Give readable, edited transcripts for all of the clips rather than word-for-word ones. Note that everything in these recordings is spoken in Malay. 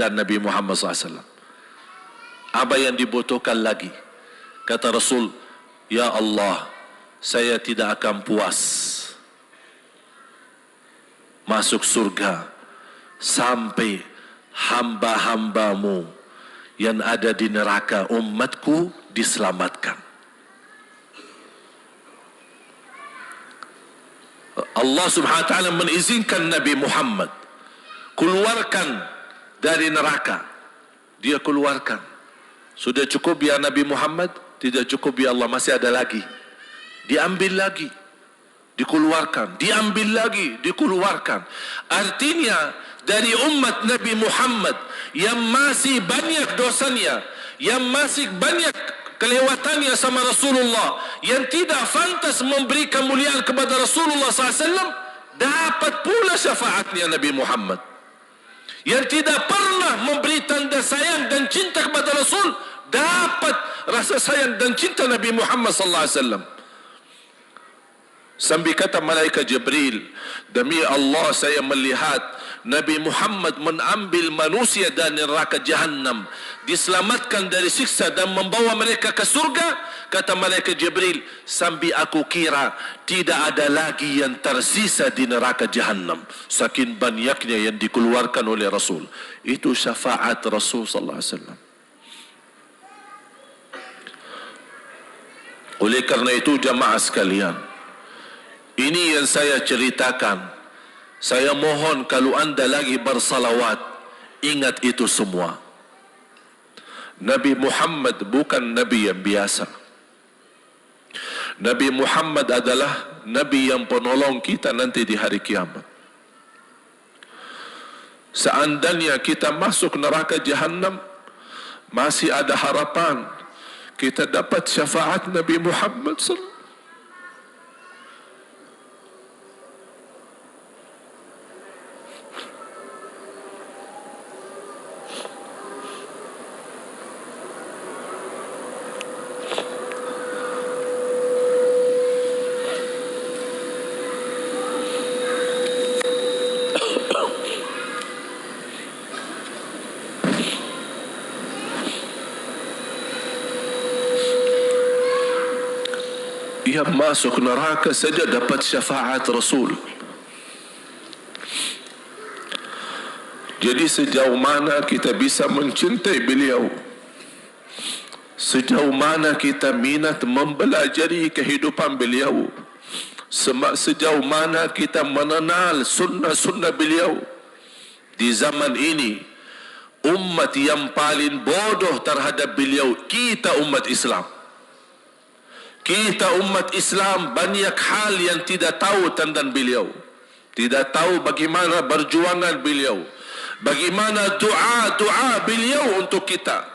keadaan Nabi Muhammad SAW. Apa yang dibutuhkan lagi? Kata Rasul, ya Allah, saya tidak akan puas masuk surga sampai hamba-hambamu yang ada di neraka, umatku, diselamatkan. Allah subhanahu wa ta'ala mengizinkan Nabi Muhammad keluarkan dari neraka. Dia keluarkan. Sudah cukup ya Nabi Muhammad? Tidak cukup ya Allah, masih ada lagi. Diambil lagi, dikeluarkan, diambil lagi, dikeluarkan. Artinya dari umat Nabi Muhammad yang masih banyak dosanya, yang masih banyak kelewatannya sama Rasulullah, yang tidak pantas memberi kemuliaan kepada Rasulullah SAW, dapat pula syafaatnya Nabi Muhammad. Yang tidak pernah memberi tanda sayang dan cinta kepada Rasul, dapat rasa sayang dan cinta Nabi Muhammad SAW. Sambil kata malaikat Jibril, demi Allah saya melihat Nabi Muhammad mengambil manusia dari neraka Jahannam, diselamatkan dari siksa dan membawa mereka ke surga. Kata malaikat Jibril, sambil aku kira tidak ada lagi yang tersisa di neraka Jahannam, saking banyaknya yang dikeluarkan oleh Rasul. Itu syafaat Rasul sallallahu alaihi wasallam. Oleh karena itu jamaah sekalian, ini yang saya ceritakan. Saya mohon kalau anda lagi bersalawat, ingat itu semua. Nabi Muhammad bukan Nabi yang biasa. Nabi Muhammad adalah Nabi yang penolong kita nanti di hari kiamat. Seandainya kita masuk neraka Jahannam, masih ada harapan kita dapat syafaat Nabi Muhammad SAW. Yang masuk neraka saja dapat syafaat Rasul. Jadi sejauh mana kita bisa mencintai beliau, sejauh mana kita minat mempelajari kehidupan beliau, sejauh mana kita mengenal sunnah-sunnah beliau. Di zaman ini, umat yang paling bodoh terhadap beliau, kita umat Islam. Kita umat Islam banyak hal yang tidak tahu tentang beliau. Tidak tahu bagaimana berjuangan beliau, bagaimana doa beliau untuk kita,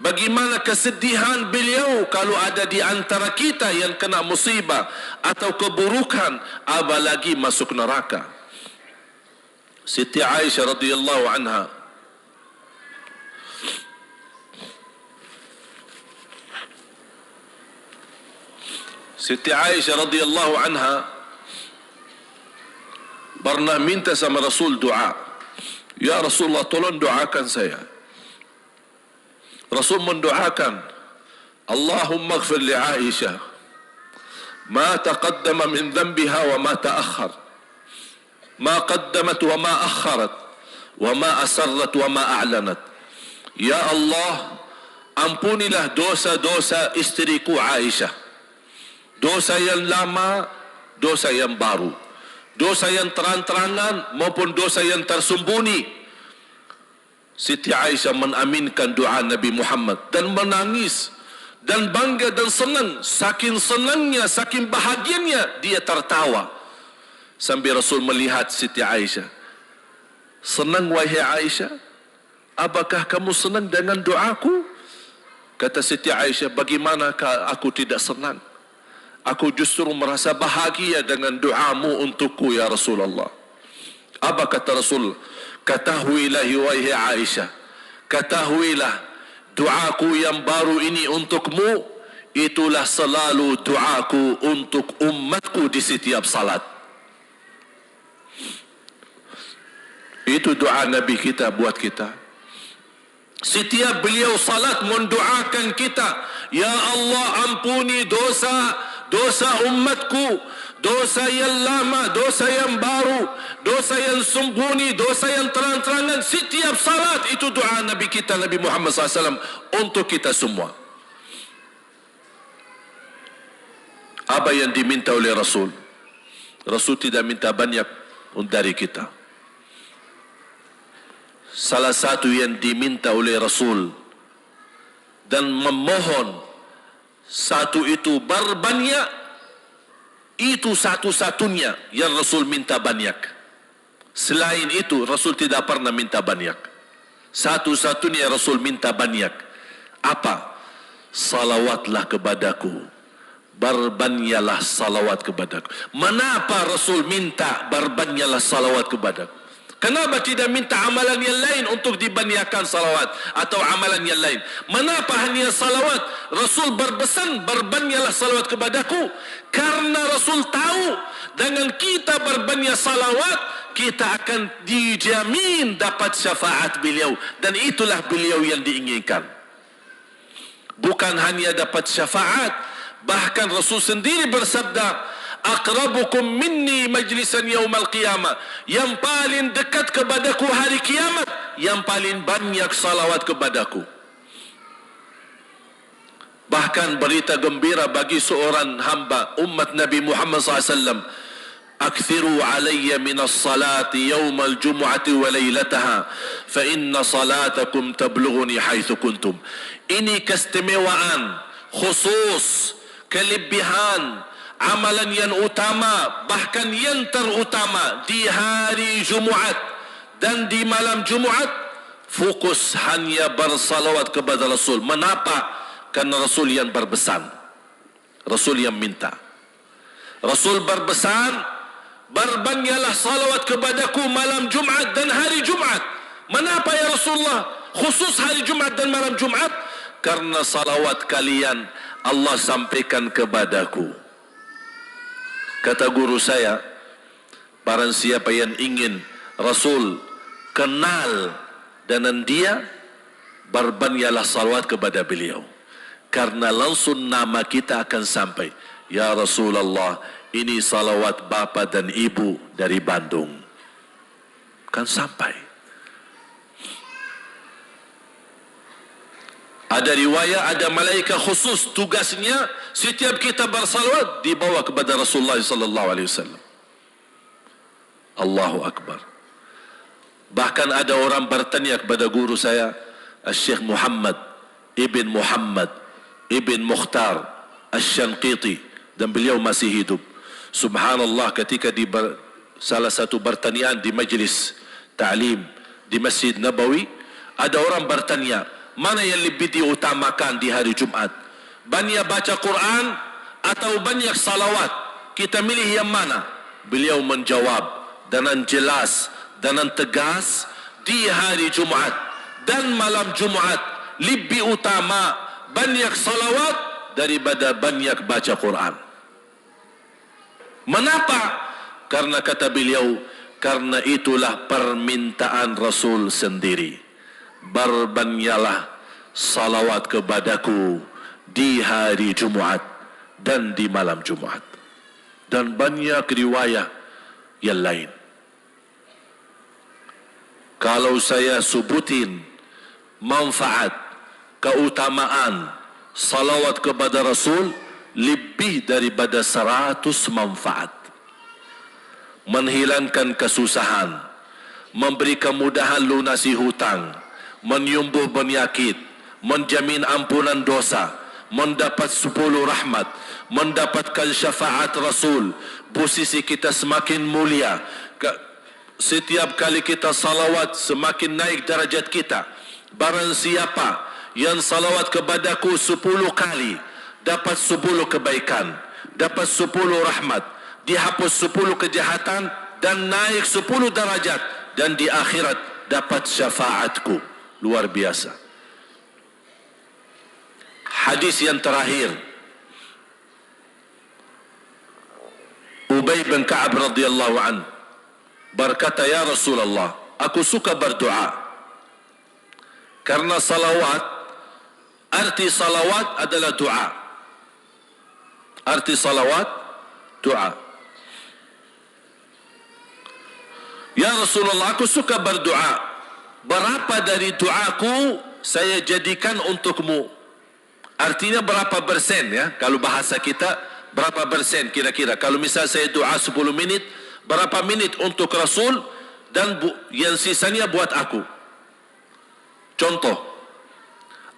bagaimana kesedihan beliau kalau ada di antara kita yang kena musibah atau keburukan, apalagi masuk neraka. Siti Aisyah radhiyallahu anha, Siti Aisyah radhiyallahu anha pernah minta sama Rasul doa. Ya Rasulullah, tolong doakan saya. Rasul mendoakan, Allahumma ighfir li Aisyah ma taqaddama min dhanbiha wa ma ta'akhkhar, ma qaddamat wa ma akharat, wa ma asarrat wa ma a'lanat. Ya Allah, ampunilah dosa-dosa istriku Aisyah, dosa yang lama, dosa yang baru, dosa yang terang-terangan maupun dosa yang tersembunyi. Siti Aisyah mengaminkan doa Nabi Muhammad dan menangis dan bangga dan senang. Saking senangnya, saking bahagianya, dia tertawa. Sambil Rasul melihat Siti Aisyah. Senang wahai Aisyah? Apakah kamu senang dengan doaku? Kata Siti Aisyah, bagaimanakah aku tidak senang? Aku justru merasa bahagia dengan doamu untukku ya Rasulullah. Apa kata Rasul? Ketahuilah wahai Aisyah, ketahuilah doaku yang baru ini untukmu, itulah selalu doaku untuk umatku di setiap salat. Itu doa Nabi kita buat kita. Setiap beliau salat mendoakan kita, ya Allah ampuni dosa umatku, dosa yang lama, dosa yang baru, dosa yang sembunyi, dosa yang terang-terangan. Setiap salat itu doa Nabi kita, Nabi Muhammad SAW untuk kita semua. Apa yang diminta oleh Rasul? Rasul tidak minta banyak dari kita. Salah satu yang diminta oleh Rasul dan memohon satu itu berbanyak, itu satu-satunya yang Rasul minta banyak. Selain itu Rasul tidak pernah minta banyak. Satu-satunya Rasul minta banyak. Apa? Salawatlah kepadaku, berbanyaklah salawat kepadaku. Mengapa Rasul minta berbanyaklah salawat kepadaku? Kenapa tidak minta amalan yang lain untuk dibanyakkan salawat atau amalan yang lain? Mengapa hanya salawat? Rasul berpesan berbanyaklah salawat kepadaku karena Rasul tahu dengan kita berbanyak salawat kita akan dijamin dapat syafaat beliau, dan itulah beliau yang diinginkan. Bukan hanya dapat syafaat, bahkan Rasul sendiri bersabda, aqrabukum minni majlisan yaumal qiyamah, yang paling dekat kepadaku hari kiamat yang paling banyak salawat kepadaku. Bahkan berita gembira bagi seorang hamba umat Nabi Muhammad SAW, akthiru alayya minas salati yaumal jumu'ati wa laylataha fa inna salatakum tablughuni haitsu kuntum. Ini keistimewaan khusus, kelebihan, amalan yang utama, bahkan yang terutama di hari Jumaat dan di malam Jumaat, fokus hanya bersalawat kepada Rasul. Mengapa? Karena Rasul yang berpesan, Rasul yang minta. Rasul berpesan, berbanyaklah salawat kepadaku malam Jumaat dan hari Jumaat. Mengapa ya Rasulullah khusus hari Jumaat dan malam Jumaat? Karena salawat kalian Allah sampaikan kepadaku. Kata guru saya, barang siapa yang ingin Rasul kenal dengan dia, berbanyaklah salawat kepada beliau. Karena langsung nama kita akan sampai. Ya Rasulullah, ini salawat bapa dan ibu dari Bandung. Kan sampai. Ada riwayat, ada malaikat khusus tugasnya setiap kita bersalawat dibawa kepada Rasulullah sallallahu alaihi wasallam. Allahu akbar. Bahkan ada orang bertanya kepada guru saya, Syekh Muhammad ibn Mukhtar Asy-Syanqiti, dan beliau masih hidup. Subhanallah, ketika di salah satu pertanyaan di majlis ta'lim di Masjid Nabawi, ada orang bertanya, mana yang lebih diutamakan di hari Jumat? Banyak baca Quran atau banyak salawat? Kita milih yang mana? Beliau menjawab dengan jelas, dengan tegas, di hari Jumat dan malam Jumat lebih utama banyak salawat daripada banyak baca Quran. Mengapa? Karena kata beliau, karena itulah permintaan Rasul sendiri. Berbanyaklah salawat kepadaku di hari Jumaat dan di malam Jumaat. Dan banyak riwayat yang lain. Kalau saya sebutin manfaat, keutamaan salawat kepada Rasul, lebih daripada 100 manfaat. Menghilangkan kesusahan, memberi kemudahan lunasi hutang, menyembuh penyakit, menjamin ampunan dosa, mendapat 10 rahmat, mendapatkan syafaat Rasul, posisi kita semakin mulia. Setiap kali kita salawat semakin naik darajat kita. Barang siapa yang salawat kepadaku 10 kali, dapat 10 kebaikan, dapat 10 rahmat, dihapus 10 kejahatan, dan naik 10 darajat, dan di akhirat dapat syafaatku. Luar biasa. Hadis yang terakhir, Ubay bin Ka'ab radhiyallahu anhu berkata, ya Rasulullah, aku suka berdoa. Karena salawat, arti salawat adalah doa. Arti salawat, doa. Ya Rasulullah, aku suka berdoa. Berapa dari doaku saya jadikan untukmu? Artinya berapa persen ya? Kalau bahasa kita, berapa persen kira-kira? Kalau misal saya doa 10 menit, berapa menit untuk Rasul dan yang sisanya buat aku? Contoh,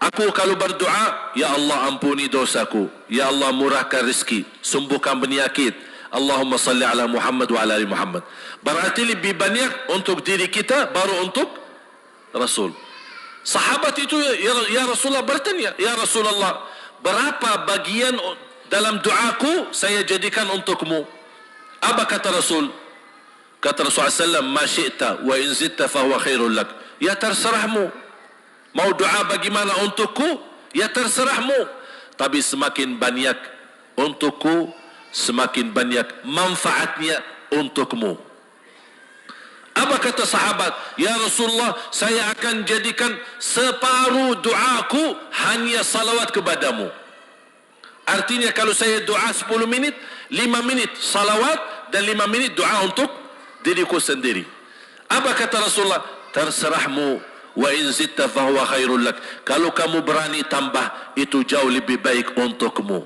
aku kalau berdoa, ya Allah ampuni dosaku, ya Allah murahkan rezeki, sembuhkan penyakit, Allahumma salli ala Muhammad wa ala ali Muhammad. Berarti lebih banyak untuk diri kita, baru untuk Rasul. Sahabat itu ya Rasulullah bertanya, ya Rasulullah, berapa bagian dalam doaku saya jadikan untukmu? Apa kata Rasul? Kata Rasulullah SAW, ma syi'ta wa in zidta fahuwa khairul lak. Ya terserahmu. Mau doa bagaimana untukku? Ya terserahmu. Tapi semakin banyak untukku, semakin banyak manfaatnya untukmu. Apa kata sahabat? Ya Rasulullah, saya akan jadikan separuh doaku hanya salawat kepadamu. Artinya kalau saya doa 10 menit, 5 menit salawat dan 5 menit doa untuk diriku sendiri. Apa kata Rasulullah? Terserahmu. Wa in zitta fahuwa khairul lak. Kalau kamu berani tambah, itu jauh lebih baik untukmu.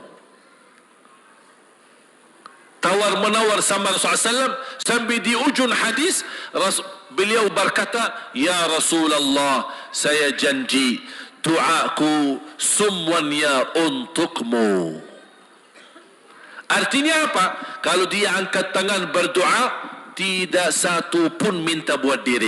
Tawar-menawar sama Rasulullah SAW, sampai di ujung hadis beliau berkata, ya Rasulullah, saya janji doaku semuanya untukmu. Artinya apa? Kalau dia angkat tangan berdoa, tidak satu pun minta buat diri.